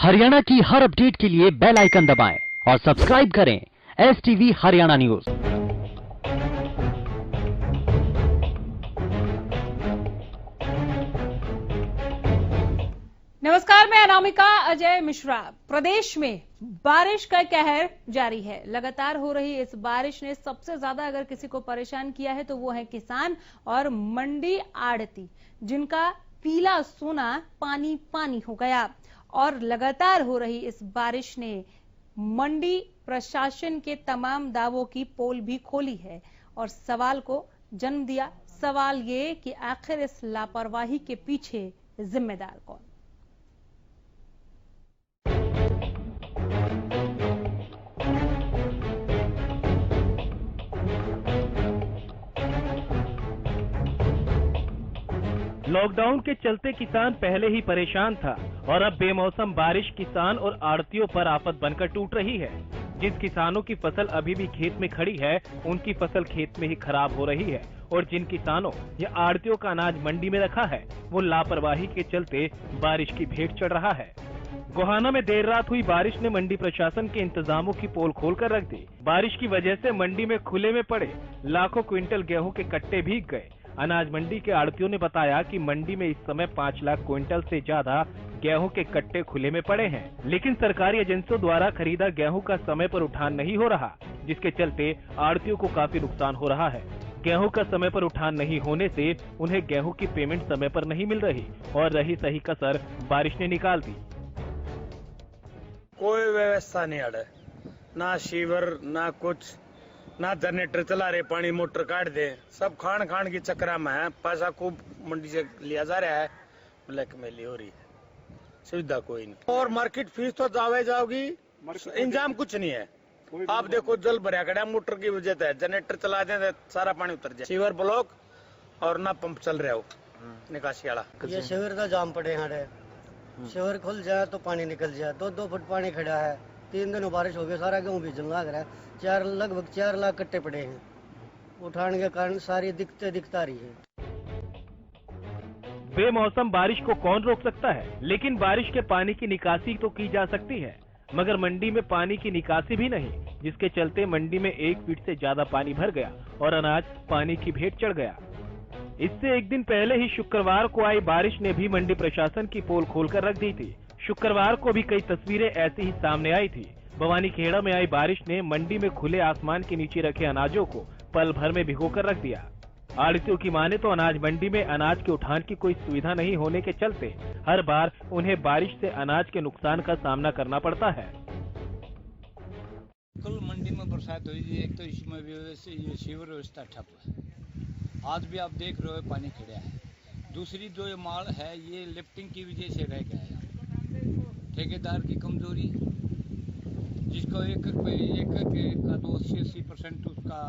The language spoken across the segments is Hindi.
हरियाणा की हर अपडेट के लिए बेल आइकन दबाएं और सब्सक्राइब करें STV हरियाणा न्यूज। नमस्कार, मैं अनामिका अजय मिश्रा। प्रदेश में बारिश का कहर जारी है। लगातार हो रही इस बारिश ने सबसे ज्यादा अगर किसी को परेशान किया है तो वो है किसान और मंडी आड़ती, जिनका पीला सोना पानी पानी हो गया। और लगातार हो रही इस बारिश ने मंडी प्रशासन के तमाम दावों की पोल भी खोली है और सवाल को जन्म दिया। सवाल ये कि आखिर इस लापरवाही के पीछे जिम्मेदार कौन? लॉकडाउन के चलते किसान पहले ही परेशान था और अब बेमौसम बारिश किसान और आड़तियों पर आफत बनकर टूट रही है। जिन किसानों की फसल अभी भी खेत में खड़ी है, उनकी फसल खेत में ही खराब हो रही है और जिन किसानों या आड़तियों का अनाज मंडी में रखा है, वो लापरवाही के चलते बारिश की भेंट चढ़ रहा है। गोहाना में देर रात हुई बारिश ने मंडी प्रशासन के इंतजामों की पोल खोलकर रख दी। बारिश की वजह से मंडी में खुले में पड़े लाखों क्विंटल गेहूं के कट्टे भीग गए। अनाज मंडी के आड़तियों ने बताया कि मंडी में इस समय 5 लाख क्विंटल से ज्यादा गेहूं के कट्टे खुले में पड़े हैं, लेकिन सरकारी एजेंसियों द्वारा खरीदा गेहूं का समय पर उठान नहीं हो रहा, जिसके चलते आड़तियों को काफी नुकसान हो रहा है। गेहूं का समय पर उठान नहीं होने से उन्हें गेहूं की पेमेंट समय पर नहीं मिल रही और रही सही कसर बारिश ने निकाल दी। कोई व्यवस्था नहीं अड़े, ना सीवर ना कुछ, ना जनरेटर चला रहे, पानी मोटर काट दे, सब खान खान की चक्कर में है। पैसा खूब मंडी से लिया जा रहा है, ब्लैकमेल हो रही है, सुविधा कोई नहीं। और मार्केट फीस तो जाओगी, इंतजाम कुछ नहीं है। आप देखो जल भरा खड़ा मोटर की वजह से, जनरेटर चला दे सारा पानी उतर जाए। सीवर ब्लॉक और ना पंप चल रहा हो निकासी वाला। ये सीवर का जाम पड़े हैं, सीवर खुल जाए तो पानी निकल जाए। 2-2 फुट पानी खड़ा है। 3 दिन बारिश हो गई, सारा गेहूं भी जल लग रहा है। लगभग 4 लाख कट्टे पड़े हैं। उठाने के कारण सारी दिखता रही है। बेमौसम बारिश को कौन रोक सकता है, लेकिन बारिश के पानी की निकासी तो की जा सकती है, मगर मंडी में पानी की निकासी भी नहीं, जिसके चलते मंडी में 1 फीट से ज्यादा पानी भर गया और अनाज पानी की भेंट चढ़ गया। इससे एक दिन पहले ही शुक्रवार को आई बारिश ने भी मंडी प्रशासन की पोल खोलकर रख दी थी। शुक्रवार को भी कई तस्वीरें ऐसी ही सामने आई थी। भवानीखेड़ा में आई बारिश ने मंडी में खुले आसमान के नीचे रखे अनाजों को पल भर में भिगोकर रख दिया। आड़तियों की माने तो अनाज मंडी में अनाज के उठान की कोई सुविधा नहीं होने के चलते हर बार उन्हें बारिश से अनाज के नुकसान का सामना करना पड़ता है। कल मंडी में बरसात हुई, एक तो इसमें ये सीवर व्यवस्था ठप है। आज भी आप देख रहे हो पानी खड़ा है। दूसरी जो ये माल है, ये लिफ्टिंग की वजह से रह गया है। ठेकेदार की कमजोरी, जिसको एक का तो 80% उसका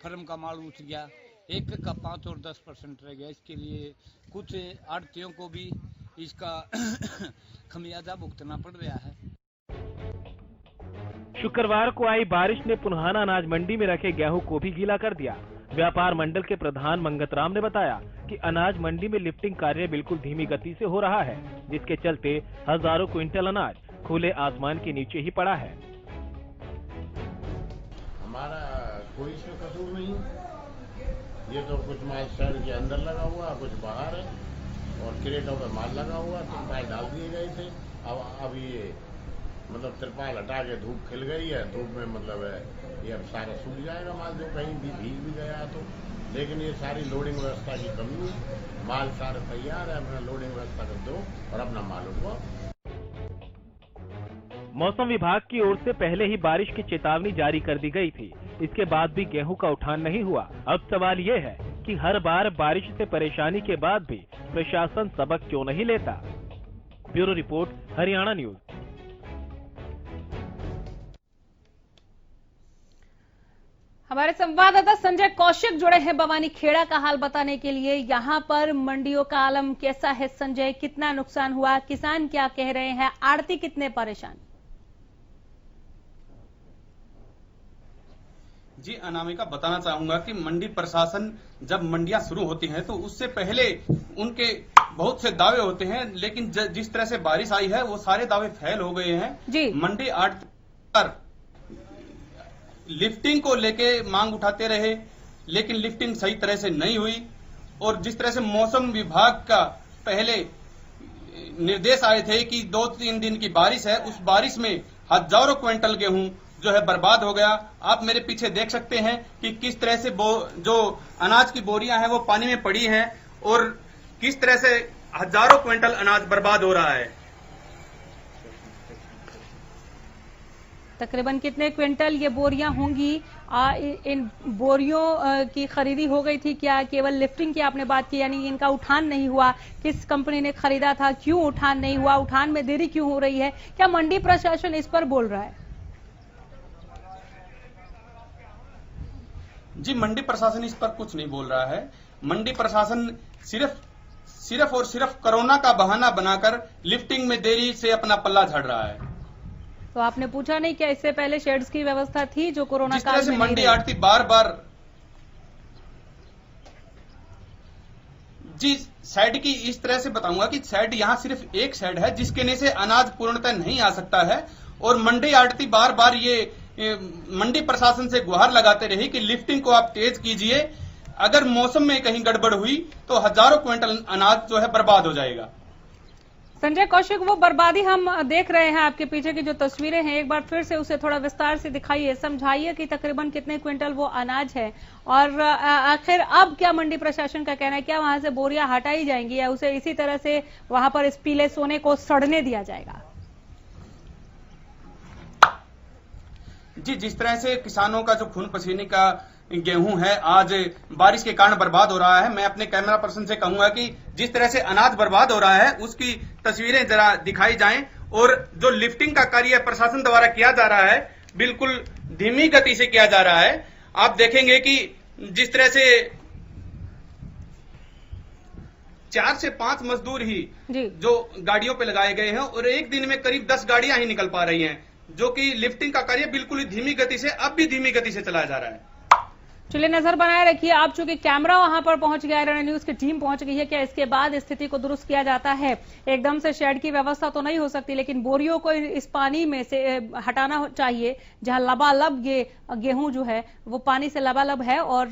फर्म का माल उठ गया, एक का 5 और 10% रह गया। इसके लिए कुछ आड़तियों को भी इसका खमियाजा भुगतना पड़ रहा है। शुक्रवार को आई बारिश ने पुनहाना अनाज मंडी में रखे गेहूं को भी गीला कर दिया। व्यापार मंडल के प्रधान मंगतराम ने बताया कि अनाज मंडी में लिफ्टिंग कार्य बिल्कुल धीमी गति से हो रहा है, जिसके चलते हजारों क्विंटल अनाज खुले आसमान के नीचे ही पड़ा है। हमारा कोई इसमें कसूर नहीं, ये तो कुछ माल शहर के अंदर लगा हुआ, कुछ बाहर है और क्रेटों में माल लगा हुआ, तिरपाल डाल दिए गए थे। अब ये मतलब तिरपाल हटा के धूप खिल गई है, धूप में मतलब है ये अब सारा सूख जाएगा माल, जो कहीं भी भीग भी गया तो। लेकिन ये सारी लोडिंग व्यवस्था की कमी है, माल सारा तैयार है, अपना लोडिंग व्यवस्था कर दो और अपना माल उठवाओ। मौसम विभाग की ओर से पहले ही बारिश की चेतावनी जारी कर दी गई थी, इसके बाद भी गेहूं का उठान नहीं हुआ। अब सवाल ये है कि हर बार बारिश से परेशानी के बाद भी प्रशासन सबक क्यों नहीं लेता। Bureau report, Haryana news. हमारे संवाददाता संजय कौशिक जुड़े हैं भवानीखेड़ा का हाल बताने के लिए। यहां पर मंडियों का आलम कैसा है संजय, कितना नुकसान हुआ, किसान क्या कह रहे हैं, आड़ती कितने परेशान? जी अनामिका, बताना चाहूंगा कि मंडी प्रशासन जब मंडियां शुरू होती हैं तो उससे पहले उनके बहुत से दावे होते हैं, लेकिन जिस तरह से बारिश आई है वो सारे दावे फेल हो गए हैं जी। मंडी आड़त पर लिफ्टिंग को लेके मांग उठाते रहे, लेकिन लिफ्टिंग सही तरह से नहीं हुई। और जिस तरह से मौसम विभाग का पहले निर्देश आए थे कि 2-3 दिन की बारिश है, उस बारिश में हजारों क्विंटल गेहूं जो है बर्बाद हो गया। आप मेरे पीछे देख सकते हैं कि किस तरह से जो अनाज की बोरियां हैं वो पानी में पड़ी हैं और किस तरह से हजारों क्विंटल अनाज बर्बाद हो रहा है। तकरीबन कितने क्विंटल ये बोरियां होंगी? इन बोरियों की खरीदी हो गई थी क्या? केवल लिफ्टिंग की आपने बात की, यानी इनका उठान नहीं हुआ। किस कंपनी ने खरीदा था, क्यों उठान नहीं हुआ, उठान में देरी क्यों हो रही है? क्या मंडी प्रशासन इस पर बोल रहा है? जी, मंडी प्रशासन इस पर कुछ नहीं बोल रहा है। मंडी प्रशासन सिर्फ और सिर्फ कोरोना का बहाना बनाकर लिफ्टिंग में देरी से अपना पल्ला झाड़ रहा है। तो आपने पूछा नहीं क्या इससे पहले शेड्स की व्यवस्था थी जो कोरोना जिस तरह काल से में मंडी आड़ती बार जी शेड की इस तरह से बताऊंगा कि शेड यहाँ सिर्फ एक शेड है जिसके नीचे से अनाज पूर्णतः नहीं आ सकता है। और मंडी आड़ती बार ये मंडी प्रशासन से गुहार लगाते रही कि लिफ्टिंग को आप तेज कीजिए, अगर मौसम में कहीं गड़बड़ हुई तो हजारों क्विंटल अनाज जो है बर्बाद हो जाएगा। संजय कौशिक, वो बर्बादी हम देख रहे हैं, आपके पीछे की जो तस्वीरें हैं, एक बार फिर से उसे थोड़ा विस्तार से दिखाइए, समझाइए कि तकरीबन कितने क्विंटल वो अनाज है और आखिर अब क्या मंडी प्रशासन का कहना है? क्या वहां से बोरियां हटाई जाएंगी या उसे इसी तरह से वहां पर इस पीले सोने को सड़ने दिया जाएगा? जी, जिस तरह से किसानों का जो खून पसीने का गेहूं है आज बारिश के कारण बर्बाद हो रहा है, मैं अपने कैमरा पर्सन से कहूंगा कि जिस तरह से अनाज बर्बाद हो रहा है उसकी तस्वीरें जरा दिखाई जाएं। और जो लिफ्टिंग का कार्य प्रशासन द्वारा किया जा रहा है बिल्कुल धीमी गति से किया जा रहा है। आप देखेंगे कि जिस तरह से 4 से 5 मजदूर ही जो गाड़ियों पे लगाए गए हैं और एक दिन में करीब 10 गाड़ियां ही निकल पा रही हैं, जो कि लिफ्टिंग का कार्य बिल्कुल ही धीमी गति से अब भी धीमी गति से चलाया जा रहा है। चलिए, नजर बनाए रखिए। आप चूंकि कैमरा वहां पर पहुंच गया, रणा न्यूज की टीम पहुंच गई है, क्या इसके बाद स्थिति को दुरुस्त किया जाता है? एकदम से शेड की व्यवस्था तो नहीं हो सकती, लेकिन बोरियों को इस पानी में से हटाना चाहिए जहां लबालब गेहूं जो है वो पानी से लबालब है और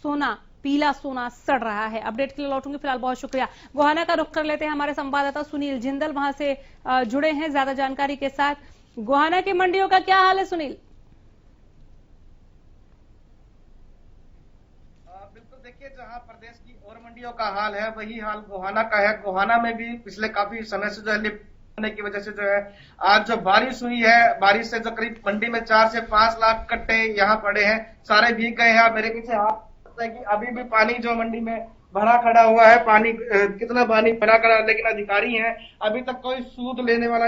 सोना, पीला सोना सड़ रहा है। अपडेट के लिए लौटूंगी, फिलहाल बहुत शुक्रिया। गोहाना का रुख कर लेते हैं, हमारे संवाददाता सुनील जिंदल वहां से जुड़े हैं ज्यादा जानकारी के साथ। गोहाना की मंडियों का क्या हाल है सुनील? बिल्कुल, देखिए जहां प्रदेश की और मंडियों का हाल है वही हाल गोहाना का है। गोहाना में भी पिछले काफी समय से जो है लिफ्ट होने की वजह से जो है आज जो बारिश हुई है, बारिश से जो करीब मंडी में 4 से 5 लाख कट्टे यहाँ पड़े हैं, सारे भीग गए हैं। मेरे पीछे हाथ है कि अभी भी पानी जो मंडी में भरा खड़ा हुआ है, पानी कितना पानी भरा खड़ा, लेकिन अधिकारी हैं अभी तक कोई सूद लेने वाला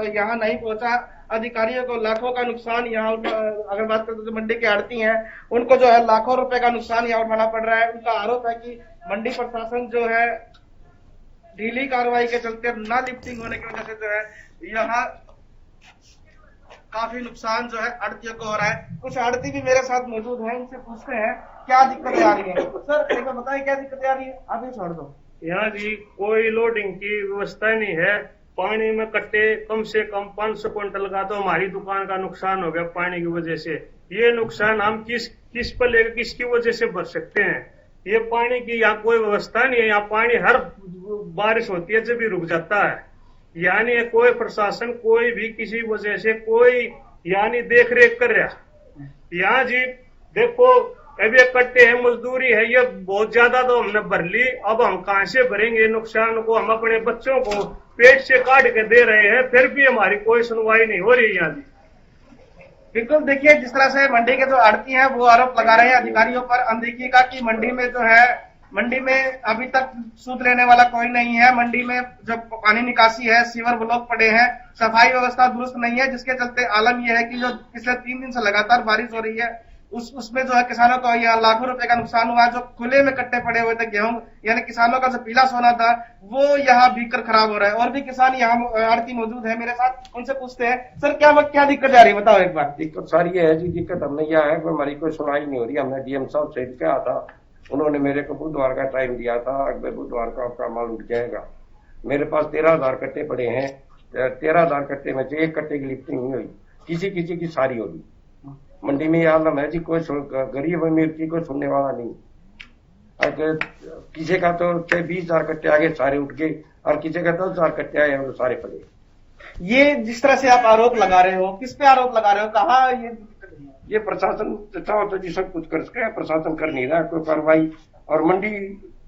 यहाँ नहीं पहुंचा। अधिकारियों को लाखों का नुकसान यहाँ, अगर बात करें तो मंडी के आड़ती हैं उनको जो है लाखों रुपए का नुकसान यहाँ उठाना पड़ रहा है। उनका आरोप है कि मंडी प्रशासन जो है ढीली कार्रवाई के चलते ना लिफ्टिंग होने की वजह से जो है यहाँ काफी नुकसान जो है आड़तियों को हो रहा है। कुछ आड़ती भी मेरे साथ मौजूद हैं, इनसे पूछते हैं क्या दिक्कतें आ रही है। सर एक बार बताइए क्या दिक्कतें आ रही है? आप ही छोड़ दो। यहाँ जी कोई लोडिंग की व्यवस्था नहीं है। पानी में कट्टे कम से कम 500 क्विंटल का तो हमारी दुकान का नुकसान हो गया पानी की वजह से। ये नुकसान हम किस पर लेकर किसकी वजह से बच सकते हैं? ये पानी की यहाँ कोई व्यवस्था नहीं है। यहाँ पानी हर बारिश होती है जब भी रुक जाता है। यानी कोई प्रशासन कोई भी किसी वजह से कोई यानी देख रेख कर रहा। यहाँ जी देखो अभी कट्टे हैं, मजदूरी है, ये बहुत ज्यादा तो हमने भर ली, अब हम कहां से भरेंगे नुकसान को? हम अपने बच्चों को पेट से काट के दे रहे हैं, फिर भी हमारी कोई सुनवाई नहीं हो रही यहाँ जी। बिल्कुल, देखिए जिस तरह से मंडी के जो आड़ती हैं वो आरोप लगा रहे हैं अधिकारियों पर अनदेखी का कि मंडी में जो है मंडी में अभी तक सूद लेने वाला कोई नहीं है। मंडी में जो पानी निकासी है, सीवर ब्लॉक पड़े हैं, सफाई व्यवस्था दुरुस्त नहीं है, जिसके चलते आलम यह है कि जो पिछले 3 दिन से लगातार बारिश हो रही है उसमें जो है किसानों को यहाँ लाखों रुपए का नुकसान हुआ। जो खुले में कट्टे पड़े हुए थे गेहूं, यानी किसानों का जो पीला सोना था वो यहाँ बिककर खराब हो रहा है। और भी किसान यहाँ आड़ती मौजूद है मेरे साथ, उनसे पूछते हैं सर क्या दिक्कत आ रही है, बताओ एक बार। दिक्कत सारी है जी, दिक्कत हमने यह है कि हमारी कोई सुनाई नहीं हो रही। हमने डीएम साहब से कहा था, उन्होंने मेरे को बुधवार का टाइम दिया था, अगले बुधवार को आपका माल उठ जाएगा। मेरे पास 13,000 कट्टे पड़े हैं, 13,000 कट्टे में से 1 कट्टे की लिफ्टिंग नहीं हुई, किसी की सारी होगी। मंडी में यह आलम है जी, कोई गरीब अमीर की कोई सुनने वाला नहीं। किसी का तो 20,000 कट्टे आगे सारे उठ गए और किसी का 10,000 कट्टे आए वो सारे पड़े। ये जिस तरह से आप आरोप लगा रहे हो, किस पे आरोप लगा रहे हो, कहा ये प्रशासन चाहो तो जी सब कुछ कर सके, प्रशासन कर नहीं रहा कोई कार्रवाई, और मंडी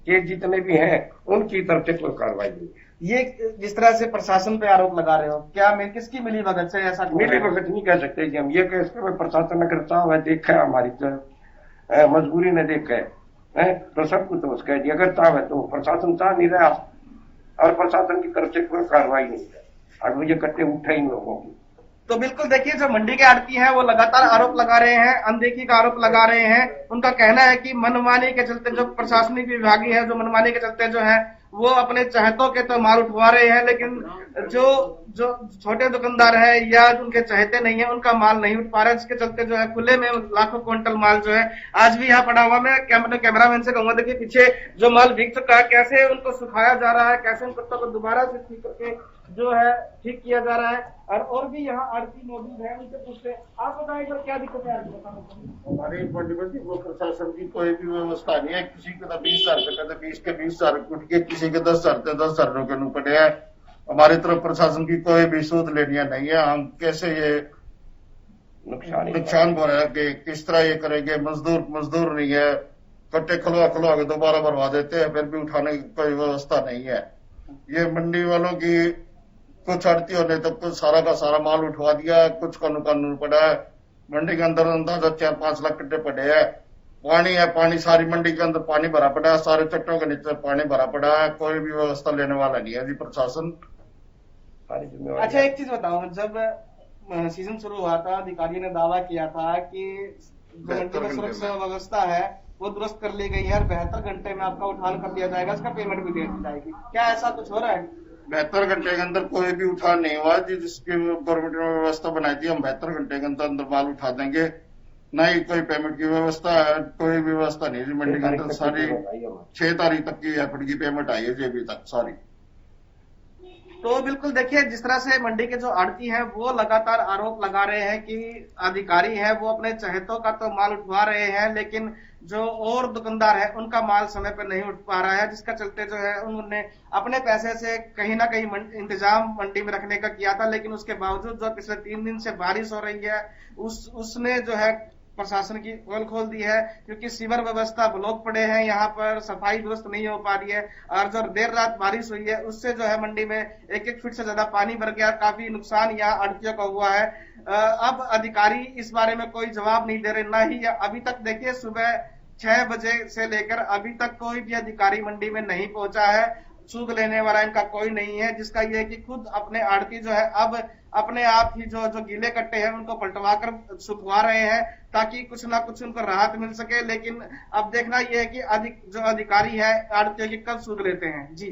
के जितने भी हैं उनकी तरफ से कोई कार्रवाई नहीं। ये जिस तरह से प्रशासन पे आरोप लगा रहे हो, क्या किसकी मिली भगत से ऐसा? मिली भगत नहीं कह सकते जी हम, ये कह सकते प्रशासन अगर चाह देखा है, हमारी मजबूरी ने देखा है तो सब कुछ हो सके जी। अगर चाह तो प्रशासन चाह नहीं रहा और प्रशासन की तरफ से कोई कार्रवाई नहीं है, अगर ये कट्टे उठे इन लोगों की। तो बिल्कुल देखिए, जो मंडी के आड़ती हैं वो लगातार आरोप लगा रहे हैं, अनदेखी का आरोप लगा रहे हैं। उनका कहना है कि मनमानी के चलते जो प्रशासनिक विभागी है, जो मनमानी के चलते जो है वो अपने चाहतों के तो माल उठवा रहे हैं, लेकिन जो छोटे दुकानदार है या उनके चाहते नहीं है उनका माल नहीं उठ पा रहे, जिसके चलते जो है खुले में लाखों क्विंटल माल जो है आज भी यहाँ पड़ा हुआ। मैं कैमरामैन से कहूंगा, देखिए पीछे जो माल बिक चुका है, कैसे उनको सुखाया जा रहा है, कैसे उन कट्टों को दोबारा से ठीक करके जो है ठीक किया जा रहा है। और भी यहाँ आड़ती मौजूद है, उनसे पूछते आप बताएं क्या दिक्कत है? हमारी मंडी में वो प्रशासन की कोई भी व्यवस्था नहीं है। किसी के 20,000 कट्टे 20 के 20,000 कुट के, किसी के 10,000 के 10,000 रुपये नु पड़े हैं। हमारी तरफ प्रशासन की कोई भी सूद लेनिया नहीं है। हम कैसे ये नुकसान हो रहा है कि किस तरह ये करेंगे? मजदूर नहीं है, कट्टे खुलवा के दोबारा भरवा देते हैं, फिर भी उठाने की कोई व्यवस्था नहीं है। ये मंडी वालों की कुछ आड़तियों ने तो कुछ सारा का सारा माल उठवा दिया, कुछ का नुकसान पड़ा है। मंडी के अंदर अंदाजा 4-5 लाख कट्टे पड़े हैं। पानी है, पानी सारी मंडी के अंदर पानी भरा पड़ा है, सारे चट्टों के नीचे पानी भरा पड़ा है। कोई भी व्यवस्था लेने वाला नहीं है जी प्रशासन। अच्छा एक चीज बताओ, जब सीजन शुरू हुआ था अधिकारियों ने दावा किया था कि जो मंडी में सुरक्षा व्यवस्था है वो दुरुस्त कर ली गई है और 72 घंटे में आपका उठान कर दिया जाएगा, इसका पेमेंट भी दे दी जाएगी, क्या ऐसा कुछ हो रहा है? 72 घंटे के अंदर कोई भी उठान नहीं हुआ जी। जिसकी गवर्नमेंट ने व्यवस्था बनाई थी, हम 72 घंटे के अंदर माल उठा देंगे। न ही कोई पेमेंट की व्यवस्था है, कोई व्यवस्था नहीं जी। मंडी के अंदर सारी 6 तारीख तक की एफडी की पेमेंट आई है जी अभी तक सारी। तो बिल्कुल देखिए, जिस तरह से मंडी के जो आड़ती हैं वो लगातार आरोप लगा रहे हैं कि अधिकारी हैं वो अपने चाहतों का तो माल उठवा रहे हैं, लेकिन जो और दुकानदार है उनका माल समय पर नहीं उठ पा रहा है, जिसका चलते जो है उन्होंने अपने पैसे से कहीं ना कहीं इंतजाम मंडी में रखने का किया था। लेकिन उसके बावजूद जो पिछले 3 दिन से बारिश हो रही है उसने जो है प्रशासन की पोल खोल दी है, क्योंकि सीवर व्यवस्था ब्लॉक पड़े हैं, यहाँ पर सफाई दुरुस्त नहीं हो पा रही है। और जो देर रात बारिश हुई है उससे जो है मंडी में 1-1 फीट से ज्यादा पानी भर गया, काफी नुकसान यहाँ आड़तियों का हुआ है। अब अधिकारी इस बारे में कोई जवाब नहीं दे रहे, ना ही अभी तक देखिए सुबह 6 बजे से लेकर अभी तक कोई भी अधिकारी मंडी में नहीं पहुंचा है। सूद लेने वाला इनका कोई नहीं है, जिसका ये है कि खुद अपने आड़ती जो है अब अपने आप ही जो गीले कट्टे हैं उनको पलटवा कर सुखवा रहे हैं, ताकि कुछ ना कुछ उनको राहत मिल सके। लेकिन अब देखना यह है कि जो अधिकारी है आड़तियों की कब सूद लेते हैं। जी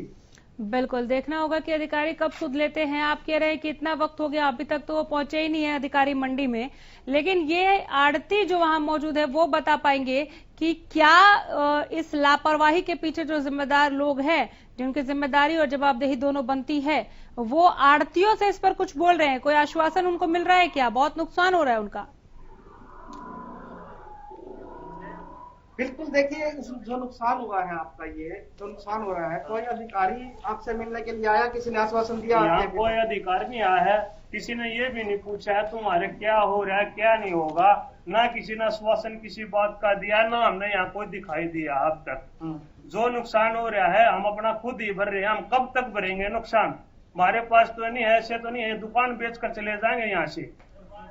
बिल्कुल देखना होगा कि अधिकारी कब सूद लेते हैं। आप कह रहे हैं कि इतना वक्त हो गया, अभी तक तो वो पहुंचे ही नहीं है अधिकारी मंडी में, लेकिन ये आड़ती जो वहां मौजूद है वो बता पाएंगे कि क्या इस लापरवाही के पीछे जो जिम्मेदार लोग हैं, जिनकी जिम्मेदारी और जवाबदेही दोनों बनती है, वो आड़तियों से इस पर कुछ बोल रहे हैं? कोई आश्वासन उनको मिल रहा है क्या? बहुत नुकसान हो रहा है उनका। बिल्कुल देखिए, जो नुकसान हुआ है आपका, ये जो नुकसान हो रहा है, कोई अधिकारी आपसे मिलने के लिए आया? किसी ने आश्वासन दिया? कोई अधिकारी नहीं आया है, किसी ने ये भी नहीं पूछा है तुम्हारे क्या हो रहा है क्या नहीं होगा, ना किसी ने आश्वासन किसी बात का दिया, ना हमने यहाँ कोई दिखाई दिया अब तक। जो नुकसान हो रहा है हम अपना खुद ही भर रहे हैं, हम कब तक भरेंगे नुकसान? हमारे पास तो नहीं है, ऐसे तो नहीं है दुकान बेच कर चले जाएंगे यहाँ से।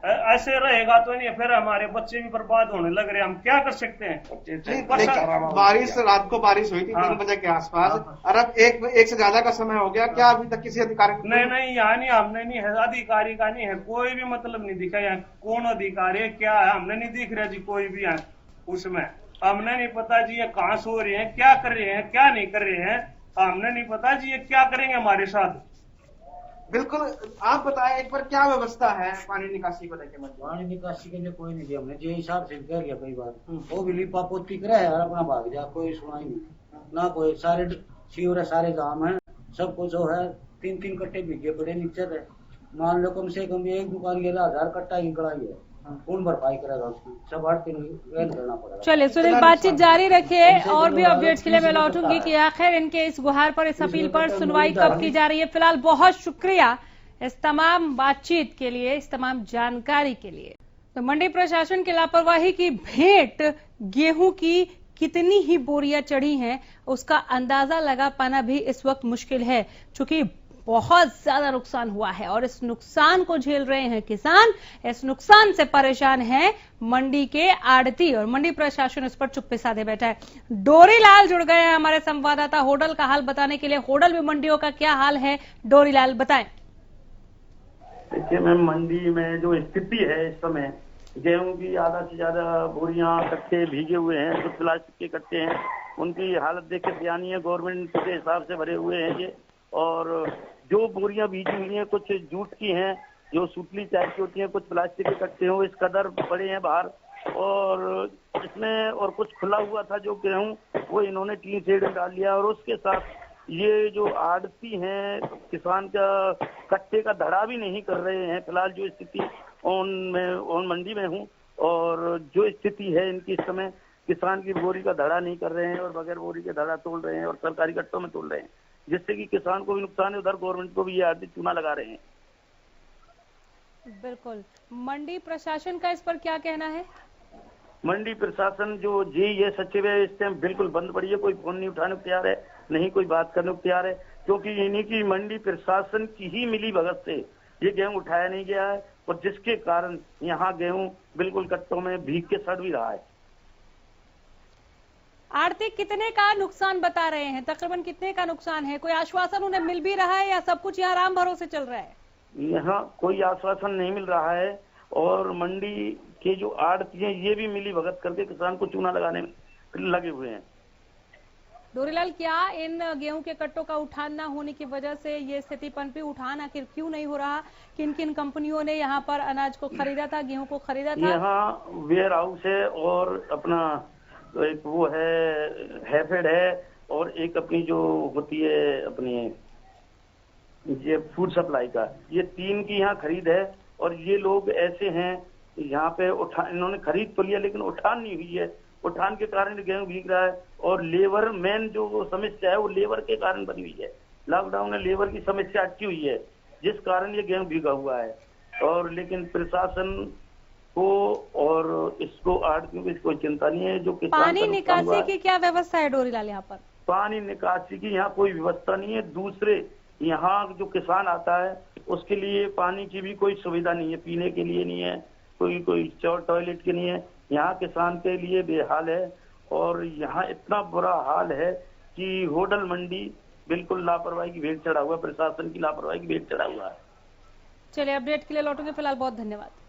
ऐसे रहेगा तो नहीं, फिर हमारे बच्चे भी बर्बाद होने लग रहे हैं, हम क्या कर सकते हैं। बारिश रात को बारिश हुई थी 3 बजे के आसपास, और अब एक से ज्यादा का समय हो गया, क्या अभी तक किसी अधिकारी नहीं यहाँ नहीं, हमने नहीं है, अधिकारी का नहीं है, कोई भी मतलब नहीं दिखा यहाँ, कौन अधिकारी है क्या है हमने नहीं दिख रहा जी, कोई भी यहाँ उसमें हमने नहीं पता जी ये कहाँ सो रहे हैं, क्या कर रहे हैं, क्या नहीं कर रहे हैं, हमने नहीं पता जी ये क्या करेंगे हमारे साथ। बिल्कुल, आप बताएं एक बार क्या व्यवस्था है पानी निकासी को लेकर? पानी निकासी के लिए कोई नहीं दिया, हमने जो हिसाब से कह लिया कई बार, वो भी लिपा पोती करे और अपना भाग जा, कोई सुनाई नहीं ना, कोई सारे सीवर है, सारे गांव है, सब कुछ जो है 3-3 कट्टे भीगे पड़े नीचे है, मान लो कम से कम एक दुकान के 1000 कट्टा की कड़ाई है, कौन भरपाई करेगा उसकी, सब 8 दिन करना पड़ेगा। चलिए सुनील, बातचीत जारी रखिए, और भी अपडेट्स के लिए मैं लौटूंगी कि आखिर इनके इस गुहार पर, इस अपील पर सुनवाई कब की जा रही है। फिलहाल बहुत शुक्रिया इस तमाम बातचीत के लिए, इस तमाम जानकारी के लिए। तो मंडी प्रशासन की लापरवाही की भेंट गेहूं की कितनी ही बोरियां चढ़ी हैं उसका अंदाजा लगा पाना भी इस वक्त मुश्किल है, चूंकि बहुत ज्यादा नुकसान हुआ है और इस नुकसान को झेल रहे हैं किसान, इस नुकसान से परेशान है मंडी के आड़ती, और मंडी प्रशासन इस पर चुप्पी साधे बैठा है। डोरीलाल जुड़ गए हैं हमारे संवाददाता होडल का हाल बताने के लिए। होडल में मंडियों का क्या हाल है, डोरीलाल बताएं। देखिए मैम, मंडी में जो स्थिति है इस समय, गेहूं की आधा से ज्यादा बोरियां कट्टे भीगे हुए हैं, कुछ प्लास्टिक के कट्टे हैं, उनकी हालत देख के बयानी है, गवर्नमेंट के हिसाब से भरे हुए हैं ये, और जो बोरियां भीगी हुई हैं कुछ जूट की हैं, जो सूतली टाइप की होती हैं, कुछ प्लास्टिक के कट्टे हो, इस कदर पड़े हैं बाहर, और इसमें और कुछ खुला हुआ था जो गेहूं, वो इन्होंने टीन शेड में डाल लिया, और उसके साथ ये जो आड़ती हैं किसान का कट्टे का धड़ा भी नहीं कर रहे हैं। फिलहाल जो स्थिति ओन मंडी में हूँ, और जो स्थिति है इनकी इस समय, किसान की बोरी का धड़ा नहीं कर रहे हैं और बगैर बोरी के धड़ा तोड़ रहे हैं और सरकारी कट्टों में तोड़ रहे हैं, जिससे कि किसान को भी नुकसान है, उधर गवर्नमेंट को भी ये आर्थिक चूना लगा रहे हैं। बिल्कुल, मंडी प्रशासन का इस पर क्या कहना है? मंडी प्रशासन जो जेई सचिव है इस टाइम बिल्कुल बंद पड़ी है, कोई फोन नहीं उठाने को तैयार है, नहीं कोई बात करने को तैयार है, क्योंकि इन्हीं की मंडी प्रशासन की ही मिली भगत से ये गेहूं उठाया नहीं गया है, और जिसके कारण यहाँ गेहूं बिल्कुल कट्टों में भीग के सड़ भी रहा है। आर्थिक कितने का नुकसान बता रहे हैं, तकरीबन कितने का नुकसान है, कोई आश्वासन उन्हें मिल भी रहा है या सब कुछ यहाँ राम भरोसे चल रहा है? यहाँ कोई आश्वासन नहीं मिल रहा है, और मंडी के जो आड़ती हैं ये भी मिली भगत करके किसान को चूना लगाने में लगे हुए हैं। डोरीलाल, क्या इन गेहूं के कट्टों का उठान न होने की वजह से ये स्थिति पनपी? उठान आखिर क्यों नहीं हो रहा? किन किन कंपनियों ने यहाँ पर अनाज को खरीदा था, गेहूं को खरीदा था? यहाँ वेयर हाउस है, और अपना एक वो है हैफेड है, और एक अपनी जो होती है अपनी ये फूड सप्लाई का, ये 3 की यहाँ खरीद है, और ये लोग ऐसे हैं यहाँ पे इन्होंने खरीद तो लिया लेकिन उठान नहीं हुई है, उठान के कारण गेहूं भीग रहा है, और लेबर मेन जो समस्या है वो लेबर के कारण बनी हुई है। लॉकडाउन में लेबर की समस्या अच्छी हुई है, जिस कारण ये गेहूं भीगा हुआ है, और लेकिन प्रशासन को और इसको आड़तियों की कोई चिंता नहीं है। जो पानी निकासी की क्या व्यवस्था है डोरीलाल यहाँ पर? पानी निकासी की यहाँ कोई व्यवस्था नहीं है। दूसरे यहाँ जो किसान आता है उसके लिए पानी की भी कोई सुविधा नहीं है, पीने के लिए नहीं है, कोई टॉयलेट के नहीं है। यहाँ किसान के लिए बेहाल है, और यहाँ इतना बुरा हाल है कि होडल मंडी बिल्कुल लापरवाही की भेंट चढ़ा हुआ है, प्रशासन की लापरवाही की भेंट चढ़ा हुआ है। चलिए, अपडेट के लिए लौटूंगे, फिलहाल बहुत धन्यवाद।